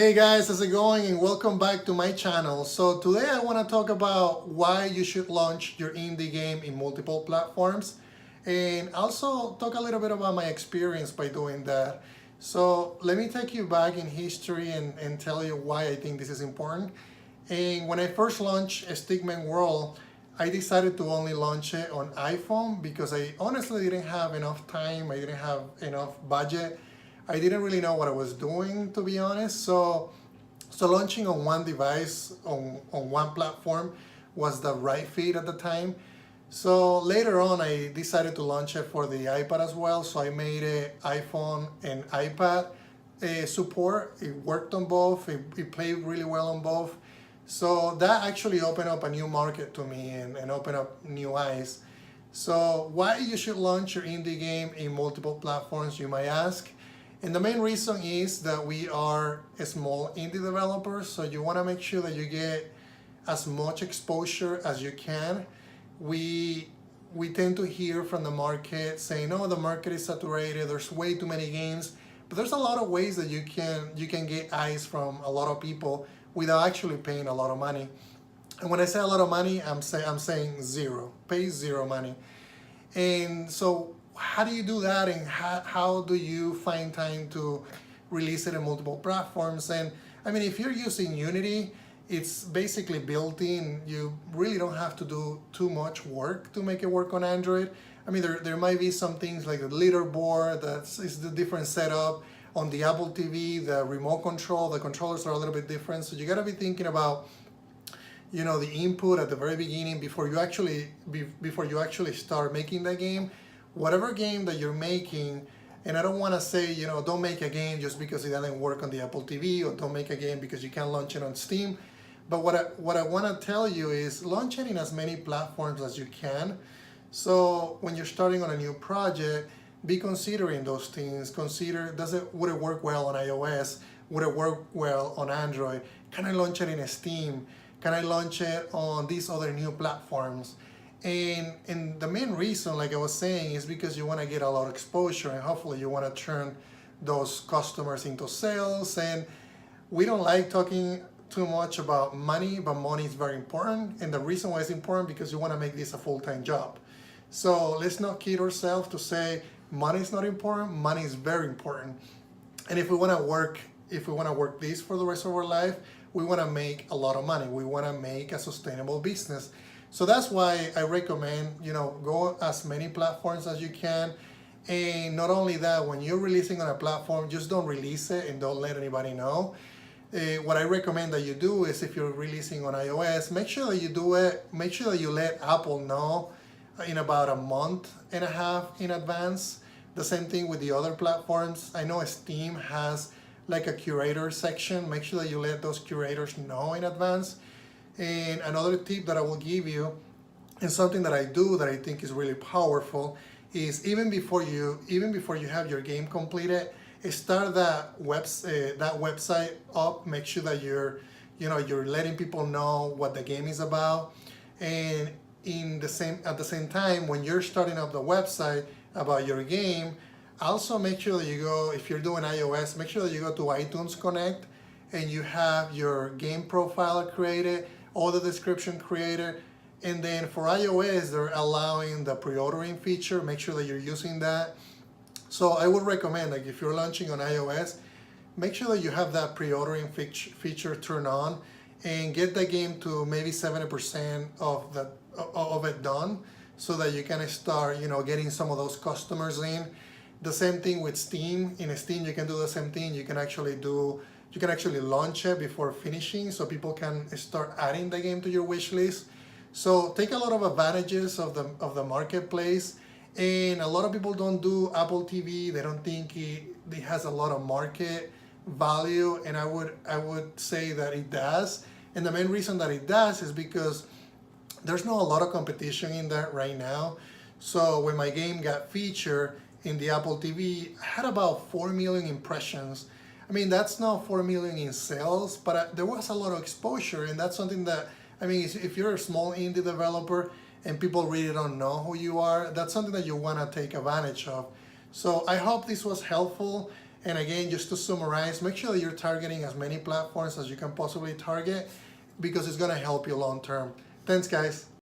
Hey guys, how's it going? And welcome back to my channel. So today I want to talk about why you should launch your indie game in multiple platforms and also talk a little bit about my experience by doing that. So let me take you back in history and tell you why I think this is important. And when I first launched Stickman World, I decided to only launch it on iPhone because I honestly didn't have enough time, I didn't have enough budget. I didn't really know what I was doing, to be honest. So launching on one device, on one platform, was the right fit at the time. So later on, I decided to launch it for the iPad as well. So I made it iPhone and iPad support. It worked on both. It played really well on both. So that actually opened up a new market to me and opened up new eyes. So why you should launch your indie game in multiple platforms, you might ask. And the main reason is that we are a small indie developers, so you want to make sure that you get as much exposure as you can. We tend to hear from the market saying, "Oh, the market is saturated. There's way too many games." But there's a lot of ways that you can get eyes from a lot of people without actually paying a lot of money. And when I say a lot of money, I'm saying zero. Pay zero money. And so how do you do that, and how do you find time to release it in multiple platforms? And I mean, if you're using Unity, it's basically built in. You really don't have to do too much work to make it work on Android. I mean, there might be some things like the leaderboard, is the different setup. On the Apple TV, the remote control, the controllers are a little bit different. So you gotta be thinking about the input at the very beginning before you actually start making the game. Whatever game that you're making, and I don't want to say don't make a game just because it doesn't work on the Apple TV, or don't make a game because you can't launch it on Steam. But what I want to tell you is launch it in as many platforms as you can. So when you're starting on a new project, be considering those things. Consider, would it work well on iOS? Would it work well on Android? Can I launch it in Steam? Can I launch it on these other new platforms? And the main reason, like I was saying, is because you want to get a lot of exposure, and hopefully you want to turn those customers into sales. And we don't like talking too much about money, but money is very important. And the reason why it's important, because you want to make this a full-time job. So let's not kid ourselves to say money is not important. Money is very important. And if we want to work this for the rest of our life, we want to make a lot of money. We want to make a sustainable business. So that's why I recommend, go as many platforms as you can. And not only that, when you're releasing on a platform, just don't release it and don't let anybody know. What I recommend that you do is, if you're releasing on iOS, make sure that you do it. Make sure that you let Apple know in about a month and a half in advance. The same thing with the other platforms. I know Steam has like a curator section. Make sure that you let those curators know in advance. And another tip that I will give you, and something that I do that I think is really powerful, is even before you have your game completed, start that website up. Make sure that you're letting people know what the game is about. And at the same time, when you're starting up the website about your game, also make sure that you go, if you're doing iOS, make sure that you go to iTunes Connect and you have your game profile created, all the description created. And then for iOS, they're allowing the pre-ordering feature. Make sure that you're using that. So I would recommend, like, if you're launching on iOS, make sure that you have that pre-ordering feature turned on, and get the game to maybe 70% of it done, so that you can start getting some of those customers in. The same thing with Steam. In Steam, you can do the same thing. You can actually launch it before finishing, so people can start adding the game to your wish list. So take a lot of advantages of the marketplace. And a lot of people don't do Apple TV. They don't think it has a lot of market value, and I would say that it does. And the main reason that it does is because there's not a lot of competition in that right now. So when my game got featured in the Apple TV, I had about 4 million impressions. I mean, that's not 4 million in sales, but there was a lot of exposure. And that's something that, I mean, if you're a small indie developer and people really don't know who you are, that's something that you want to take advantage of. So I hope this was helpful. And again, just to summarize, make sure that you're targeting as many platforms as you can possibly target because it's going to help you long term. Thanks, guys.